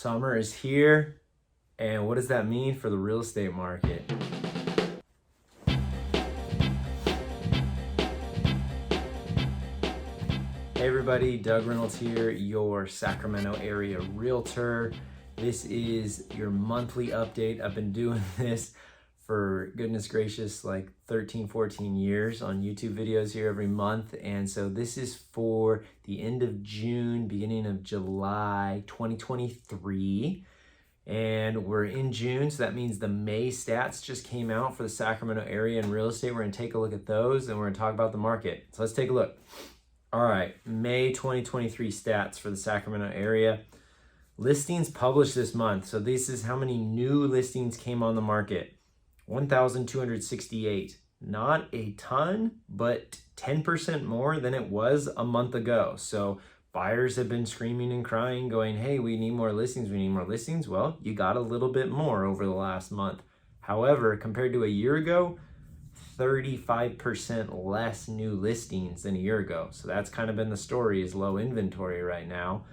Summer is here, and what does that mean for the real estate market? Hey everybody, Doug Reynolds here, your Sacramento area realtor. This is your monthly update. I've been doing this for goodness gracious, like 13, 14 years on YouTube videos here every month. And so this is for the end of June, beginning of July 2023. And we're in June, so that means the May stats just came out for the Sacramento area and real estate. We're gonna take a look at those and we're gonna talk about the market. So let's take a look. All right, May 2023 stats for the Sacramento area. Listings published this month. So this is how many new listings came on the market. 1,268. Not a ton, but 10% more than it was a month ago. So buyers have been screaming and crying, going, hey, we need more listings, we need more listings. Well, you got a little bit more over the last month. However, compared to a year ago, 35% less new listings than a year ago. So that's kind of been the story, is low inventory right now,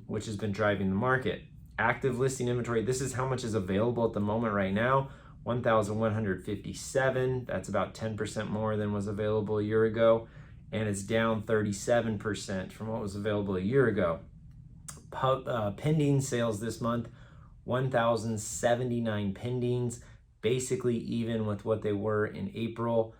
which has been driving the market. Active listing inventory, this is how much is available at the moment right now. 1,157, that's about 10% more than was available a year ago, and it's down 37% from what was available a year ago. Pending sales this month, 1,079 pendings, basically even with what they were in April,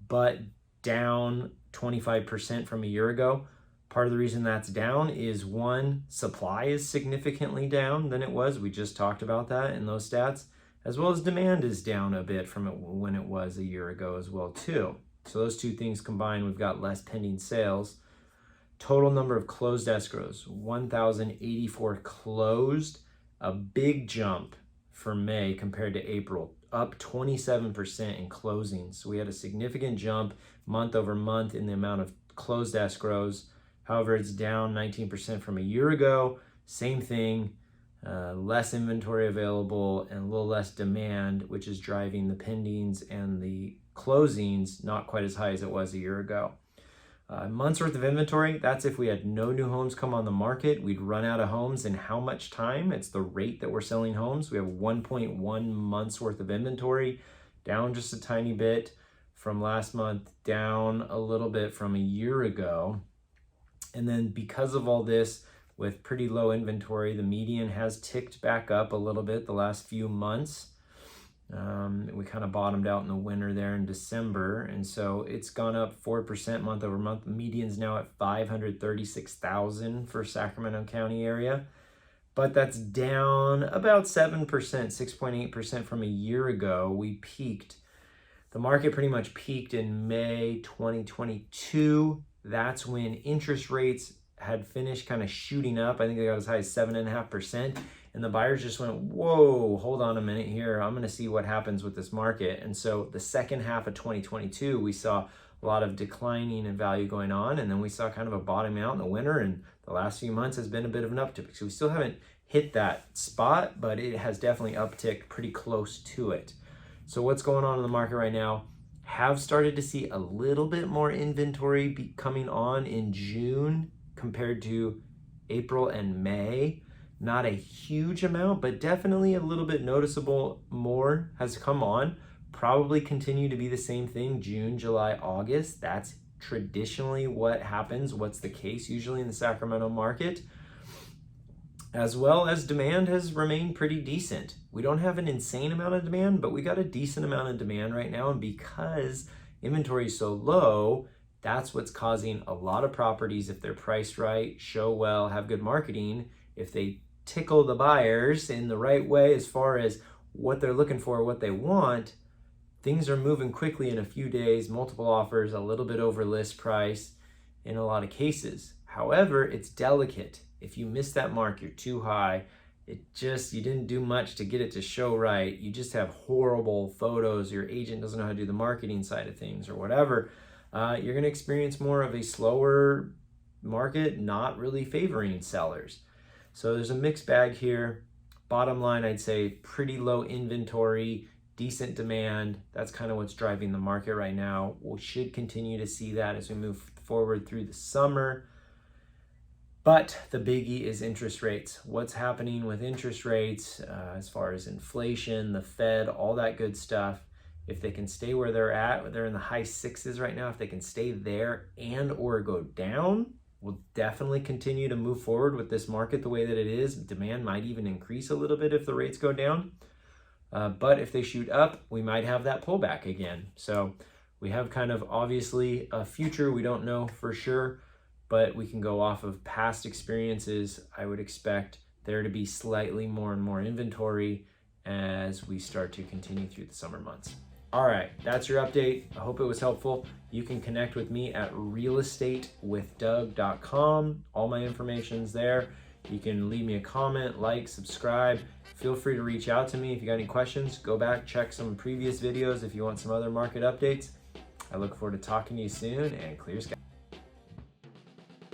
but down 25% from a year ago. Part of the reason that's down is, one, supply is significantly down than it was. We just talked about that in those stats, as well as demand is down a bit from when it was a year ago as well too. So those two things combined, we've got less pending sales. Total number of closed escrows, 1,084 closed, a big jump for May compared to April, up 27% in closings. So we had a significant jump month over month in the amount of closed escrows. However, it's down 19% from a year ago. Same thing, less inventory available and a little less demand, which is driving the pendings and the closings not quite as high as it was a year ago. Months worth of inventory, that's if we had no new homes come on the market. We'd run out of homes in how much time? It's the rate that we're selling homes. We have 1.1 months worth of inventory, down just a tiny bit from last month, down a little bit from a year ago. And then because of all this, with pretty low inventory, the median has ticked back up a little bit the last few months. We kind of bottomed out in the winter there in December, and so it's gone up 4% month over month. The median's now at 536,000 for Sacramento County area, but that's down about 7%, 6.8% from a year ago. We peaked. The market pretty much peaked in May 2022. That's when interest rates had finished kind of shooting up. I think they got as high as 7.5%. And the buyers just went, whoa, hold on a minute here. I'm going to see what happens with this market. And so the second half of 2022, we saw a lot of declining in value going on. And then we saw kind of a bottoming out in the winter. And the last few months has been a bit of an uptick. So we still haven't hit that spot, but it has definitely upticked pretty close to it. So what's going on in the market right now? Have started to see a little bit more inventory coming on in June compared to April and May. Not a huge amount, but definitely a little bit noticeable more has come on. Probably continue to be the same thing June, July, August. That's traditionally what happens, what's the case usually in the Sacramento market. As well as demand has remained pretty decent. We don't have an insane amount of demand, but we got a decent amount of demand right now. And because inventory is so low, that's what's causing a lot of properties, if they're priced right, show well, have good marketing, if they tickle the buyers in the right way as far as what they're looking for, what they want, things are moving quickly in a few days, multiple offers, a little bit over list price in a lot of cases. However, it's delicate. If you miss that mark, you're too high. You didn't do much to get it to show right. You just have horrible photos. Your agent doesn't know how to do the marketing side of things or whatever. You're gonna experience more of a slower market, not really favoring sellers. So there's a mixed bag here. Bottom line, I'd say pretty low inventory, decent demand. That's kind of what's driving the market right now. We should continue to see that as we move forward through the summer. But the biggie is interest rates. What's happening with interest rates as far as inflation, the Fed, all that good stuff. If they can stay where they're in the high sixes right now, if they can stay there and or go down, we'll definitely continue to move forward with this market the way that it is. Demand might even increase a little bit if the rates go down. But if they shoot up, we might have that pullback again. So we have kind of obviously a future. We don't know for sure, but we can go off of past experiences. I would expect there to be slightly more and more inventory as we start to continue through the summer months. All right, that's your update. I hope it was helpful. You can connect with me at realestatewithdoug.com. All my information's there. You can leave me a comment, like, subscribe. Feel free to reach out to me if you got any questions. Go back, check some previous videos if you want some other market updates. I look forward to talking to you soon, and clear skies.